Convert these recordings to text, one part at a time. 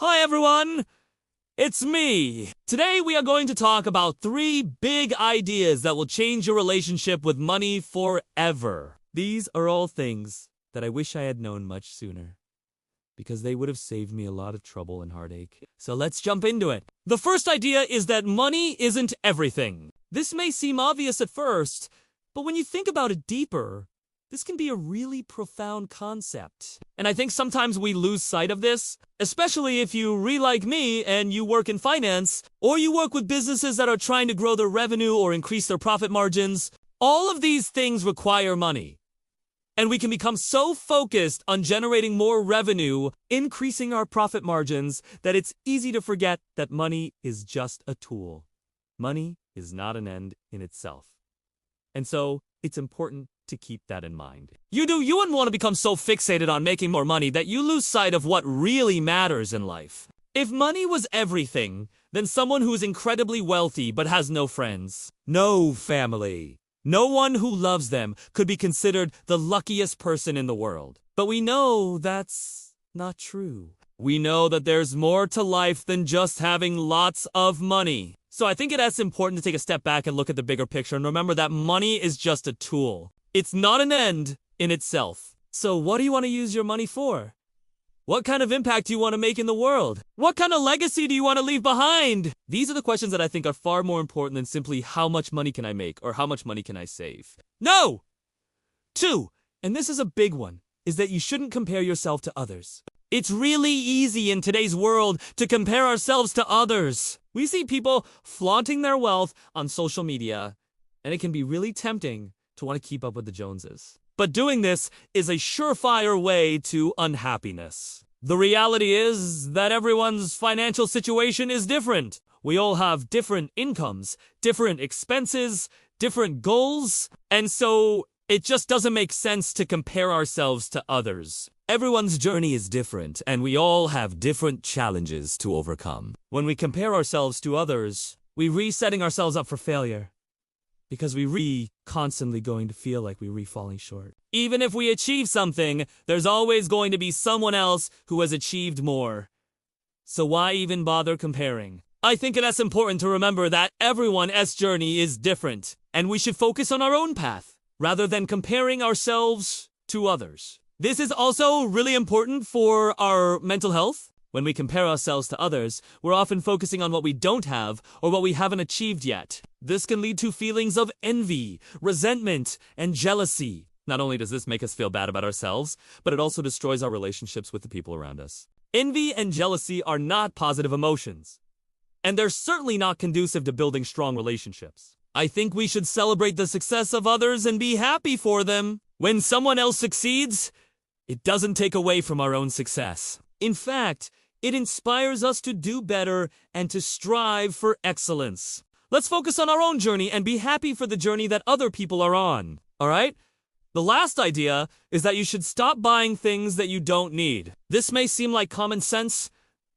Hi everyone, it's me. Today we are going to talk about 3 big ideas that will change your relationship with money forever. These are all things that I wish I had known much sooner, because they would have saved me a lot of trouble and heartache. So let's jump into it. The first idea is that money isn't everything. This may seem obvious at first, but when you think about it deeper, this can be a really profound concept. And I think sometimes we lose sight of this, especially if you like me and you work in finance, or you work with businesses that are trying to grow their revenue or increase their profit margins. All of these things require money. And we can become so focused on generating more revenue, increasing our profit margins, that it's easy to forget that money is just a tool. Money is not an end in itself. And so it's important to keep that in mind. You wouldn't want to become so fixated on making more money that you lose sight of what really matters in life. If money was everything, then someone who is incredibly wealthy but has no friends, no family, no one who loves them could be considered the luckiest person in the world. But we know that's not true. We know that there's more to life than just having lots of money. So I think it's important to take a step back and look at the bigger picture and remember that money is just a tool. It's not an end in itself. So what do you want to use your money for? What kind of impact do you want to make in the world? What kind of legacy do you want to leave behind? These are the questions that I think are far more important than simply how much money can I make or how much money can I save. No! 2, and this is a big one, is that you shouldn't compare yourself to others. It's really easy in today's world to compare ourselves to others. We see people flaunting their wealth on social media, and it can be really tempting to want to keep up with the Joneses. But doing this is a surefire way to unhappiness. The reality is that everyone's financial situation is different. We all have different incomes, different expenses, different goals, and so it just doesn't make sense to compare ourselves to others. Everyone's journey is different, and we all have different challenges to overcome. When we compare ourselves to others, we're setting ourselves up for failure, because we constantly going to feel like we're falling short. Even if we achieve something, there's always going to be someone else who has achieved more. So why even bother comparing? I think it's important to remember that everyone's journey is different, and we should focus on our own path, rather than comparing ourselves to others. This is also really important for our mental health. When we compare ourselves to others, we're often focusing on what we don't have or what we haven't achieved yet. This can lead to feelings of envy, resentment, and jealousy. Not only does this make us feel bad about ourselves, but it also destroys our relationships with the people around us. Envy and jealousy are not positive emotions, and they're certainly not conducive to building strong relationships. I think we should celebrate the success of others and be happy for them. When someone else succeeds, it doesn't take away from our own success. In fact, it inspires us to do better and to strive for excellence. Let's focus on our own journey and be happy for the journey that other people are on. All right? The last idea is that you should stop buying things that you don't need. This may seem like common sense,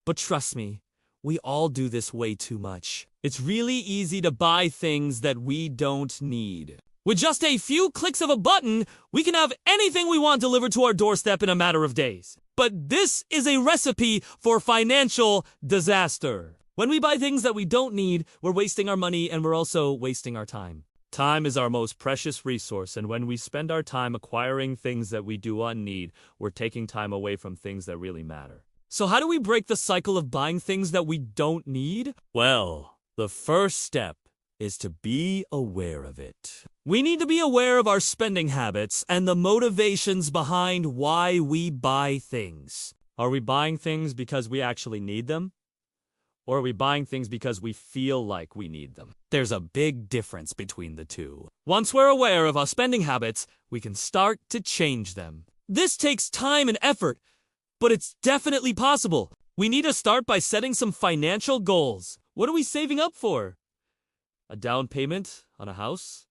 but trust me, we all do this way too much. It's really easy to buy things that we don't need. With just a few clicks of a button, we can have anything we want delivered to our doorstep in a matter of days. But this is a recipe for financial disaster. When we buy things that we don't need, we're wasting our money and we're also wasting our time. Time is our most precious resource, and when we spend our time acquiring things that we do not need, we're taking time away from things that really matter. So how do we break the cycle of buying things that we don't need? Well, the first step is to be aware of it. We need to be aware of our spending habits and the motivations behind why we buy things. Are we buying things because we actually need them? Or are we buying things because we feel like we need them? There's a big difference between the two. Once we're aware of our spending habits, we can start to change them. This takes time and effort, but it's definitely possible. We need to start by setting some financial goals. What are we saving up for? A down payment on a house?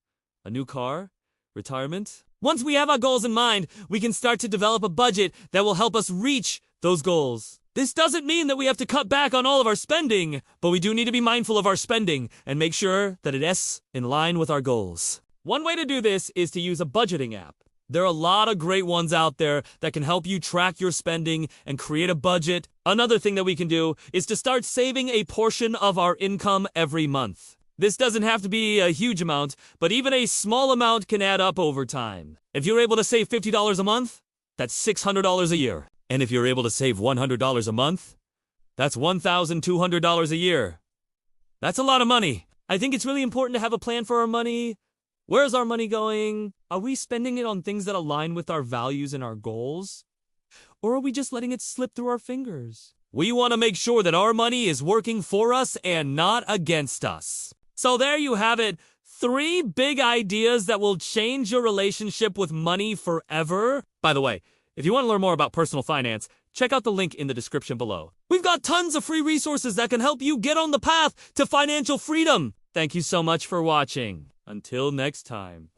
A new car? Retirement? Once we have our goals in mind, we can start to develop a budget that will help us reach those goals. This doesn't mean that we have to cut back on all of our spending, but we do need to be mindful of our spending and make sure that it is in line with our goals. One way to do this is to use a budgeting app. There are a lot of great ones out there that can help you track your spending and create a budget. Another thing that we can do is to start saving a portion of our income every month. This doesn't have to be a huge amount, but even a small amount can add up over time. If you're able to save $50 a month, that's $600 a year. And if you're able to save $100 a month, that's $1,200 a year. That's a lot of money. I think it's really important to have a plan for our money. Where's our money going? Are we spending it on things that align with our values and our goals? Or are we just letting it slip through our fingers? We want to make sure that our money is working for us and not against us. So there you have it. 3 big ideas that will change your relationship with money forever. By the way, if you want to learn more about personal finance, check out the link in the description below. We've got tons of free resources that can help you get on the path to financial freedom. Thank you so much for watching. Until next time.